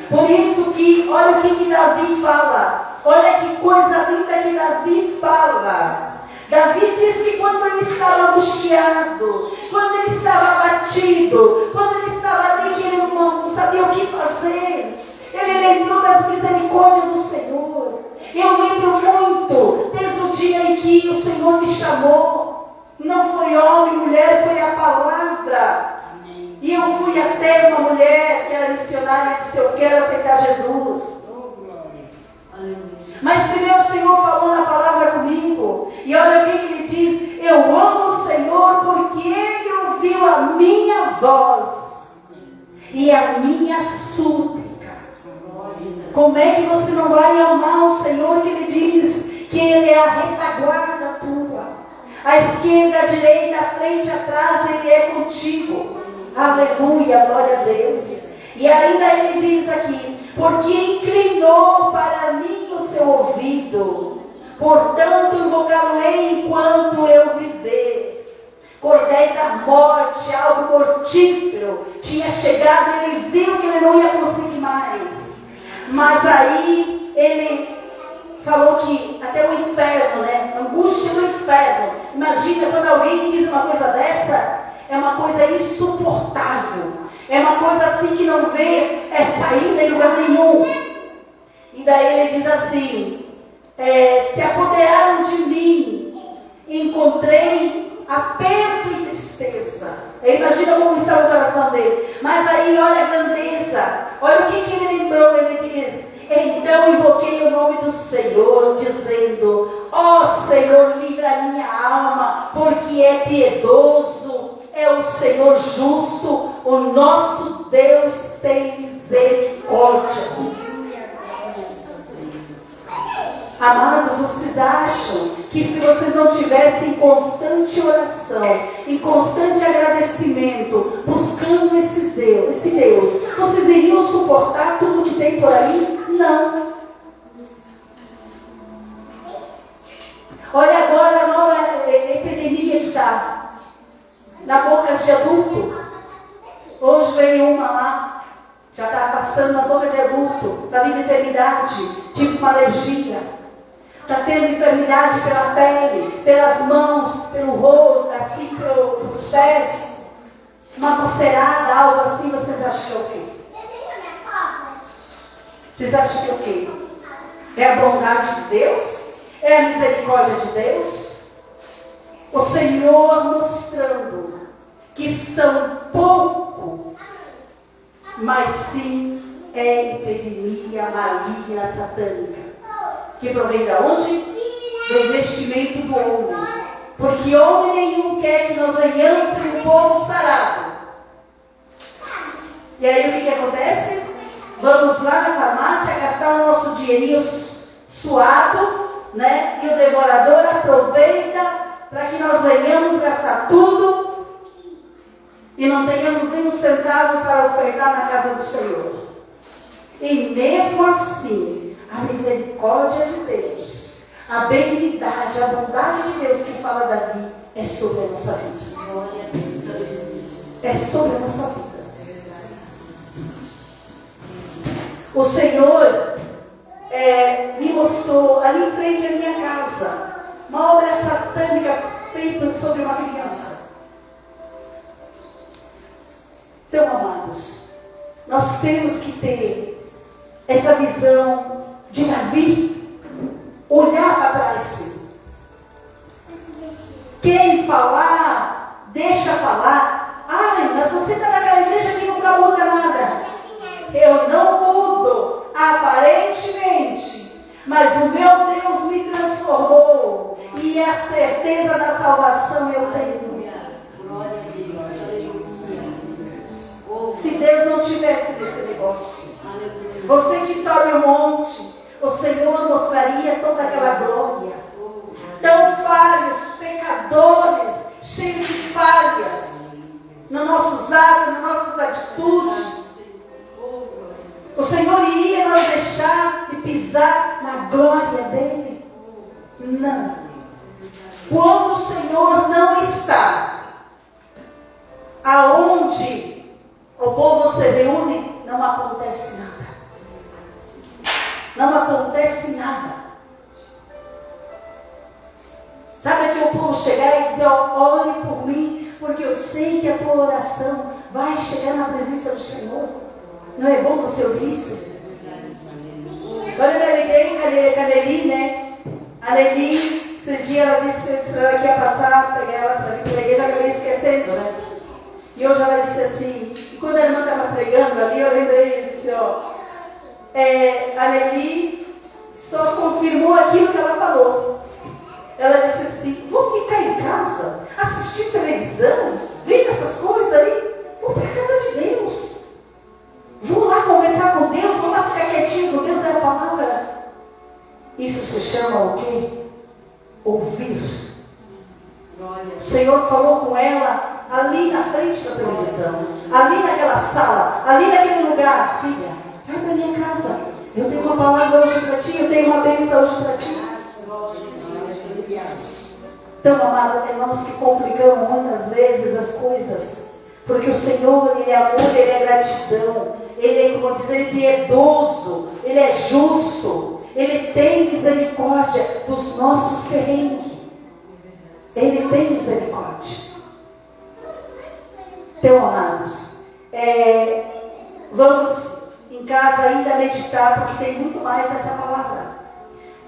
Por isso que, olha o que Davi fala. Olha que coisa linda que Davi fala. Davi diz que quando ele estava angustiado, quando ele estava abatido, quando ele estava ali que ele não sabia o que fazer, ele ele lembrou das misericórdias do Senhor. Eu lembro muito, desde o dia em que o Senhor me chamou. Não foi homem, mulher, foi a palavra. E eu fui até uma mulher que era missionária e disse: eu quero aceitar Jesus. Mas primeiro o Senhor falou na palavra comigo. E olha o que ele diz: eu amo o Senhor porque Ele ouviu a minha voz e a minha súplica. Como é que você não vai amar o Senhor, que Ele diz que Ele é a retaguarda tua, à esquerda, à direita, à frente, atrás, Ele é contigo. Aleluia, glória a Deus. E ainda Ele diz aqui: porque inclinou para mim o seu ouvido, portanto invocá-lo-ei enquanto eu viver. Cordéis da morte, algo mortífero, tinha chegado, ele viu que ele não ia conseguir mais. Mas aí ele falou que até o inferno, né? Angústia do inferno. Imagina quando alguém diz uma coisa dessa, é uma coisa insuportável. É uma coisa assim que não vê saída em lugar nenhum. E daí ele diz assim: se apoderaram de mim, encontrei aperto e tristeza. Imagina como está o coração dele. Mas aí olha a grandeza. Olha o que ele lembrou. Ele diz: então invoquei o nome do Senhor, dizendo: ó Senhor, livra a minha alma, porque é piedoso. É o Senhor justo, o nosso Deus tem misericórdia. Amados, vocês acham que se vocês não tivessem constante oração, em constante agradecimento, buscando esse Deus, vocês iriam suportar tudo que tem por aí? Não. Olha agora a nova epidemia que está na boca de adulto. Hoje veio uma lá, já está passando na boca de adulto, está vindo enfermidade, tipo uma alergia. Está tendo enfermidade pela pele, pelas mãos, pelo rosto, assim, pelos pés. Uma coceirada, algo assim, vocês acham que é o quê? Vocês acham que é o quê? É a bondade de Deus? É a misericórdia de Deus? O Senhor mostrando que são pouco, mas sim é epidemia maligna satânica, que provém de onde? Do investimento do homem. Porque homem nenhum quer que nós venhamos ser um povo sarado. E aí o que acontece? Vamos lá na farmácia gastar o nosso dinheirinho suado, né? E o devorador aproveita para que nós venhamos gastar tudo e não tenhamos nem um centavo para ofertar na casa do Senhor. E mesmo assim, a misericórdia de Deus, a benignidade, a bondade de Deus que fala Davi, é sobre a nossa vida. É sobre a nossa vida. O Senhor me mostrou ali em frente à minha casa uma obra satânica feita sobre uma criança. Então, amados, nós temos que ter essa visão de Davi, olhar para trás. Quem falar, deixa falar. Ai, mas você está naquela igreja que nunca muda nada. Eu não mudo, aparentemente, mas o meu Deus me transformou, e a certeza da salvação eu tenho. Se Deus não tivesse nesse negócio, você que sobe o monte, o Senhor mostraria toda aquela glória. Tão falhos, pecadores, cheios de falhas, nos nossos atos, nas nossas atitudes, o Senhor iria nos deixar de pisar na glória dele? Não. Quando o Senhor não está aonde o povo se reúne, não acontece nada. Não acontece nada. Sabe que o povo chegar e dizer: ore por mim, porque eu sei que a tua oração vai chegar na presença do Senhor. Não é bom você ouvir isso? Agora eu me alegrei com a Nelly, né? A Nelly, esses dias ela disse para ela que ia passar, peguei ela para a igreja, acabei esquecendo, né? E hoje ela disse assim, e quando a irmã estava pregando ali, eu lembrei, eu disse, a Nelly só confirmou aquilo que ela falou. Ela disse assim, vou ficar em casa, assistir televisão, vendo essas coisas aí, vou para a casa de Deus. Vou lá conversar com Deus, vou lá ficar quietinho com Deus, é a palavra. Isso se chama o quê? Ouvir. O Senhor falou com ela ali na frente da televisão, ali naquela sala, ali naquele lugar. Filha, vai para minha casa. Eu tenho uma palavra hoje para ti, eu tenho uma bênção hoje para ti. Então, amado, é nós que complicamos muitas vezes as coisas. Porque o Senhor, Ele é amor, Ele é gratidão. Ele é, como diz, Ele é piedoso, Ele é justo. Ele tem misericórdia dos nossos perrengues. Ele tem misericórdia. Então, amados, vamos em casa ainda meditar, porque tem muito mais nessa palavra.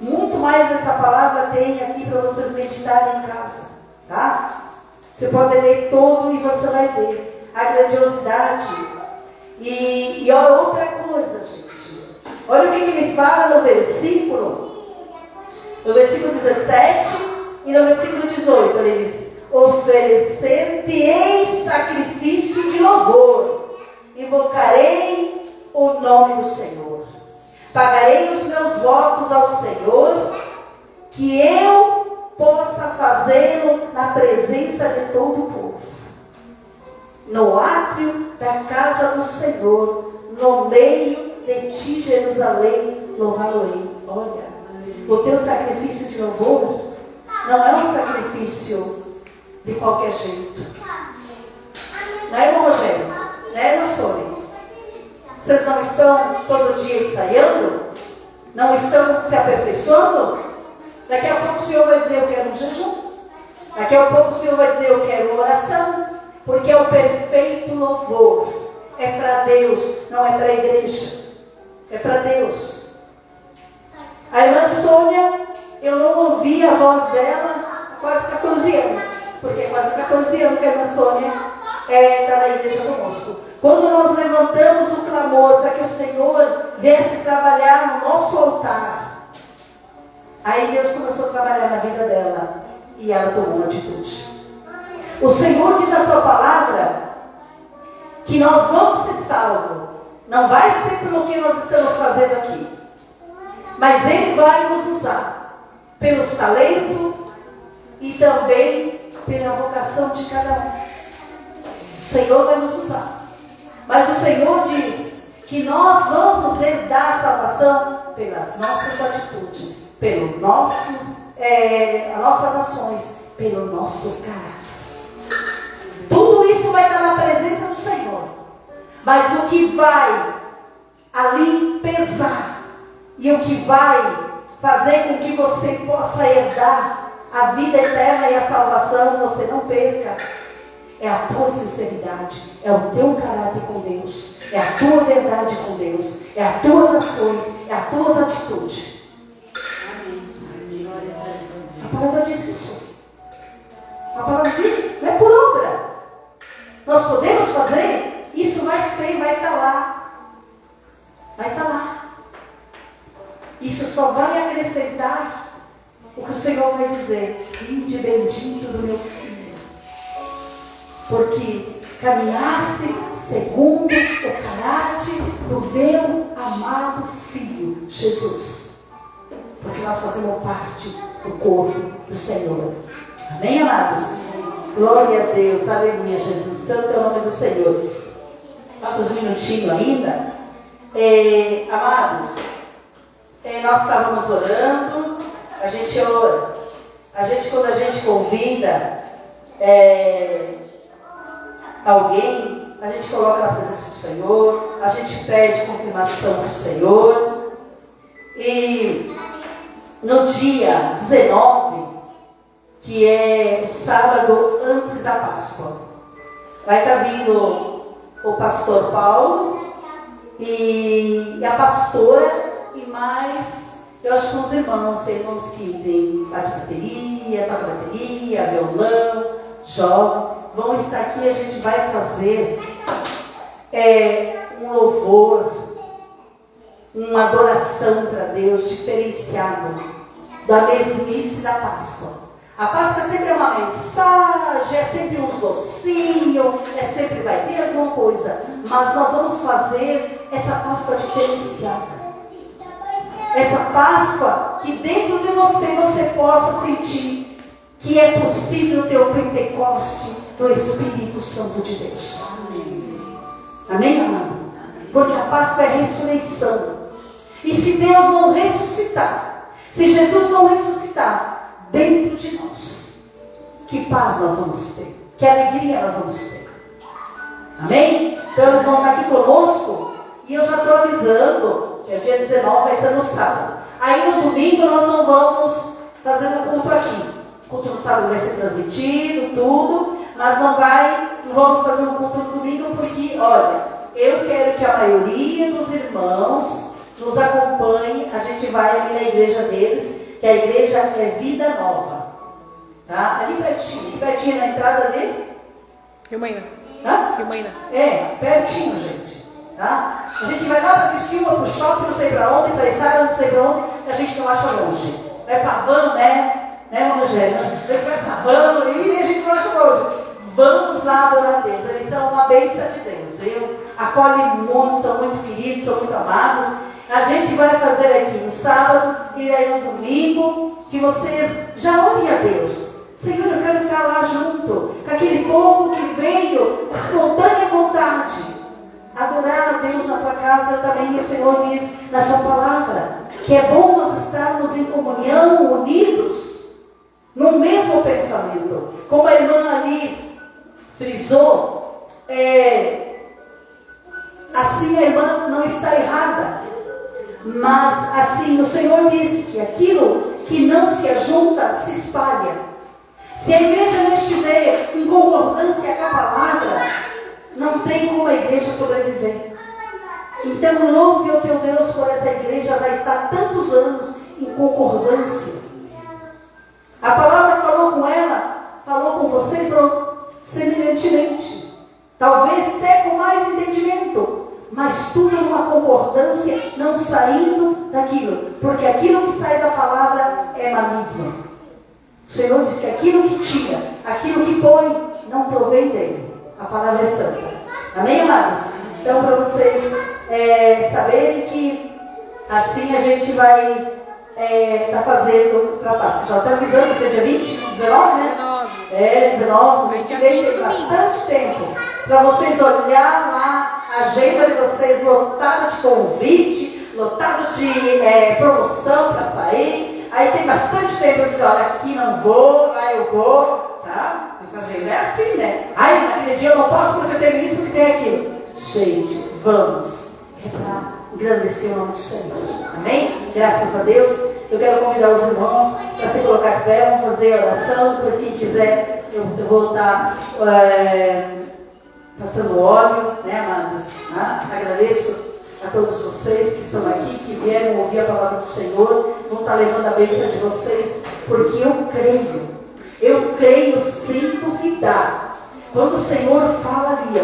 Muito mais dessa palavra tem aqui para vocês meditarem em casa, tá? Você pode ler todo e você vai ver a grandiosidade. E olha outra coisa, gente. Olha o que ele fala no versículo 17 e no versículo 18. Ele diz, oferecer-te-ei sacrifício de louvor, invocarei o nome do Senhor. Pagarei os meus votos ao Senhor, que eu possa fazê-lo na presença de todo o povo. No átrio da casa do Senhor, no meio de ti, Jerusalém, louvá-lo-ei. Olha, o teu sacrifício de louvor não é um sacrifício de qualquer jeito. Não é, irmão Rogério? Não é, irmã Sônia? Vocês não estão todo dia ensaiando? Não estão se aperfeiçoando? Daqui a pouco o Senhor vai dizer, eu quero um jejum. Daqui a pouco o Senhor vai dizer, eu quero uma oração. Porque o perfeito louvor é para Deus, não é para a igreja. É para Deus. A irmã Sônia, eu não ouvi a voz dela há quase 14 anos. Porque quase 14 anos que a irmã Sônia está na igreja conosco. Quando nós levantamos o clamor para que o Senhor viesse trabalhar no nosso altar, aí Deus começou a trabalhar na vida dela e ela tomou uma atitude. O Senhor diz na sua palavra que nós vamos ser salvos. Não vai ser pelo que nós estamos fazendo aqui, mas Ele vai nos usar pelos talentos e também pela vocação de cada um. O Senhor vai nos usar. Mas o Senhor diz que nós vamos herdar a salvação pelas nossas atitudes, pelas nossas ações, pelo nosso caráter. Tudo isso vai estar na presença do Senhor. Mas o que vai ali pesar e o que vai fazer com que você possa herdar a vida eterna e a salvação, você não perca, é a tua sinceridade, é o teu caráter com Deus, é a tua verdade com Deus, é as tuas ações, é as tuas atitudes. A palavra diz isso. A palavra diz, não é por obra. Nós podemos fazer, isso vai estar lá. Vai estar lá. Isso só vai acrescentar o que o Senhor vai dizer. Vinde bendito do meu filho. Porque caminhaste segundo o caráter do meu amado Filho, Jesus. Porque nós fazemos parte do corpo do Senhor. Amém, amados? Glória a Deus, aleluia, Jesus. Santo é o nome do Senhor. Falta uns minutinhos ainda. Amados, nós estávamos orando. A gente ora. Quando a gente convida alguém, a gente coloca na presença do Senhor, a gente pede confirmação do Senhor. E no dia 19, que é o sábado antes da Páscoa, vai estar vindo o pastor Paulo e a pastora e mais mas eu acho que os irmãos que tem bateria, toca bateria, violão, jogam, vão estar aqui e a gente vai fazer um louvor, uma adoração para Deus diferenciado da mesmice da Páscoa. A Páscoa sempre é uma mensagem, é sempre uns docinhos, sempre vai ter alguma coisa. Mas nós vamos fazer essa Páscoa diferenciada. Essa Páscoa que dentro de você possa sentir que é possível ter o Pentecoste do Espírito Santo de Deus. Amém, amado? Porque a Páscoa é ressurreição. E se Deus não ressuscitar, se Jesus não ressuscitar dentro de nós, que paz nós vamos ter, que alegria nós vamos ter. Amém? Então eles vão estar aqui conosco e eu já estou avisando que é dia 19, vai ser no sábado. Aí no domingo nós não vamos fazer um culto aqui. O culto no sábado vai ser transmitido, tudo, mas não vamos fazer um culto no domingo porque, olha, eu quero que a maioria dos irmãos nos acompanhe. A gente vai ali na igreja deles, que a igreja é Vida Nova, tá? Ali pertinho na entrada dele. Riumaína. Hã? Riumaína. Pertinho, gente, tá? A gente vai lá para Criciúma, para o shopping, não sei para onde, para Isara, não sei para onde, que a gente não acha longe. Vai para Van, né, Rogério? Vai para Van e a gente não acha longe. Vamos lá adorar a Deus. Eles são uma bênção de Deus. Eu acolho muito, são muito queridos, são muito amados. A gente vai fazer aqui no sábado e aí no domingo, que vocês já orem a Deus. Senhor, eu quero ficar lá junto, com aquele povo que veio, espontânea vontade, adorar a Deus na tua casa. Também o Senhor diz na sua palavra, que é bom nós estarmos em comunhão, unidos, no mesmo pensamento. Como a irmã ali frisou, assim a irmã não está errada. Mas assim, o Senhor diz que aquilo que não se ajunta, se espalha. Se a igreja não estiver em concordância com a palavra, não tem como a igreja sobreviver. Então louve o teu Deus por essa igreja, vai estar tantos anos em concordância. A palavra falou com ela, falou com vocês, falou semelhantemente. Talvez até com mais entendimento. Mas tudo numa concordância, não saindo daquilo. Porque aquilo que sai da palavra é maligno. O Senhor diz que aquilo que tira, aquilo que põe, não provém dele. A palavra é santa. Amém, amados? Então, para vocês saberem que assim a gente vai estar fazendo para a Páscoa. Já está avisando, você é dia 20? 19, né? 19. Mas tem bastante tempo para vocês olhar lá a agenda de vocês lotada de convite, lotado de promoção para sair. Aí tem bastante tempo para dizer, olha, aqui não vou, lá eu vou, tá? Essa agenda é assim, né? Ai, naquele dia eu não posso porque eu tenho isso, porque tem aquilo. Gente, vamos. É para engrandecer o nome do Senhor. Amém? Graças a Deus. Eu quero convidar os irmãos para se colocar de pé, vamos fazer a oração. Depois, quem quiser, eu vou estar passando óleo, né, amados? Agradeço a todos vocês que estão aqui, que vieram ouvir a palavra do Senhor, vão estar levando a bênção de vocês, porque eu creio sem duvidar. Quando o Senhor fala ali,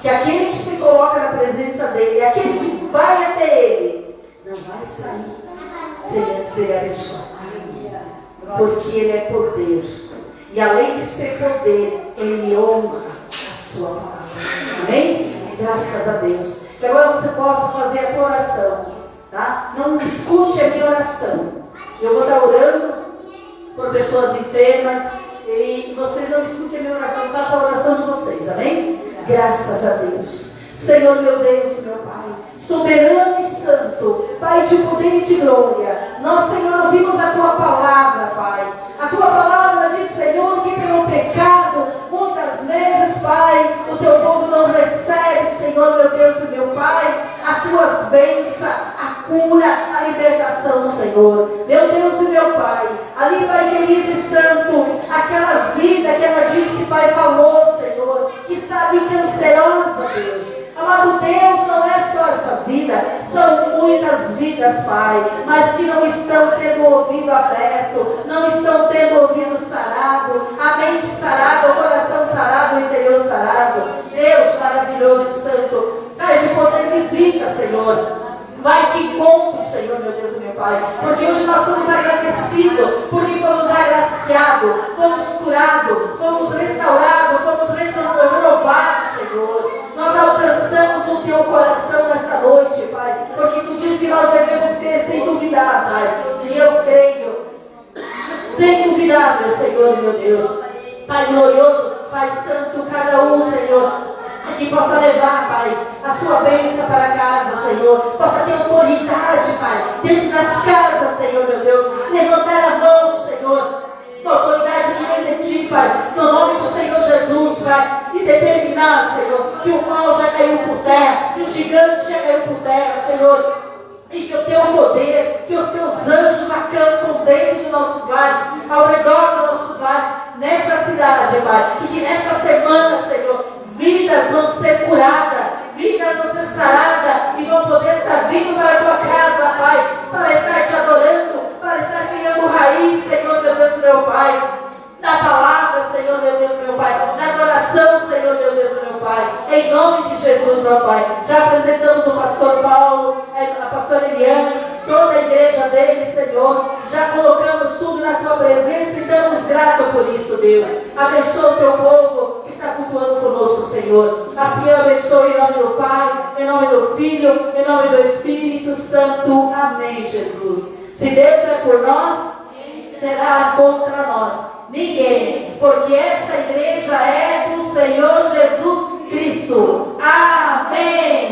que aquele que se coloca na presença dele, aquele que vai até ele, não vai sair sem ser abençoado, porque ele é poder, e além de ser poder, ele honra a sua palavra. Amém? Graças a Deus. Que agora você possa fazer a tua oração, tá? Não escute a minha oração. Eu vou estar orando por pessoas enfermas e vocês não escutem a minha oração, faça a oração de vocês, amém? Graças a Deus. Senhor meu Deus, meu Pai, soberano e santo, Pai de poder e de glória, nós, Senhor, ouvimos a tua palavra, Pai. A tua palavra diz, Senhor, que pelo pecado, muitas vezes, Pai, o teu povo não recebe, Senhor, meu Deus e meu Pai, as tuas bênçãos, a cura, a libertação, Senhor. Meu Deus e meu Pai, ali, Pai querido e santo, aquela vida que ela disse, Pai, falou, Senhor, que está ali cancerosa, Deus. Amado Deus, não é só essa vida. São muitas vidas, Pai, mas que não estão tendo o ouvido aberto, não estão tendo o ouvido sarado, a mente sarada, o coração sarado, o interior sarado. Deus maravilhoso e santo, Pai de poder, visita, Senhor. Vai te encontro, Senhor, meu Deus e meu Pai, porque hoje nós estamos agradecidos, porque fomos agraciados, fomos curados, fomos restaurados, fomos renovados, Senhor. Nós alcançamos o teu coração nessa noite, Pai, porque tu diz que nós devemos ter sem duvidar, Pai, e eu creio, sem duvidar, meu Senhor e meu Deus. Pai glorioso, Pai santo, cada um, Senhor, que possa levar, Pai, a sua bênção para casa, Senhor. Possa ter autoridade, Pai, dentro das casas, Senhor, meu Deus. Levantar a mão, Senhor, com autoridade que vem de Ti, Pai, no nome do Senhor Jesus, Pai. E determinar, Senhor, que o mal já caiu por terra, que o gigante já caiu por terra, Senhor. E que o teu poder, que os teus anjos acampam dentro dos nossos lares, ao redor dos nossos lares, nessa cidade, Pai. E que nesta semana, Senhor, vidas vão ser curadas, vidas vão ser saradas e vão poder estar vindo para a tua casa, Pai, para estar te adorando, para estar criando raiz, Senhor, meu Deus, meu Pai, na palavra, Senhor, meu Deus, meu Pai, na adoração, Senhor, meu Deus, meu Pai, em nome de Jesus, meu Pai. Já apresentamos o pastor Paulo, a pastora Eliane, toda a igreja dele, Senhor, já colocamos tudo na tua presença e damos grato por isso, Deus. Abençoa o teu povo que está cultuando conosco, Senhor. Assim eu abençoo em nome do Pai, em nome do Filho, em nome do Espírito Santo. Amém, Jesus. Se Deus é por nós, será contra nós ninguém, porque essa igreja é do Senhor Jesus Cristo. Amém.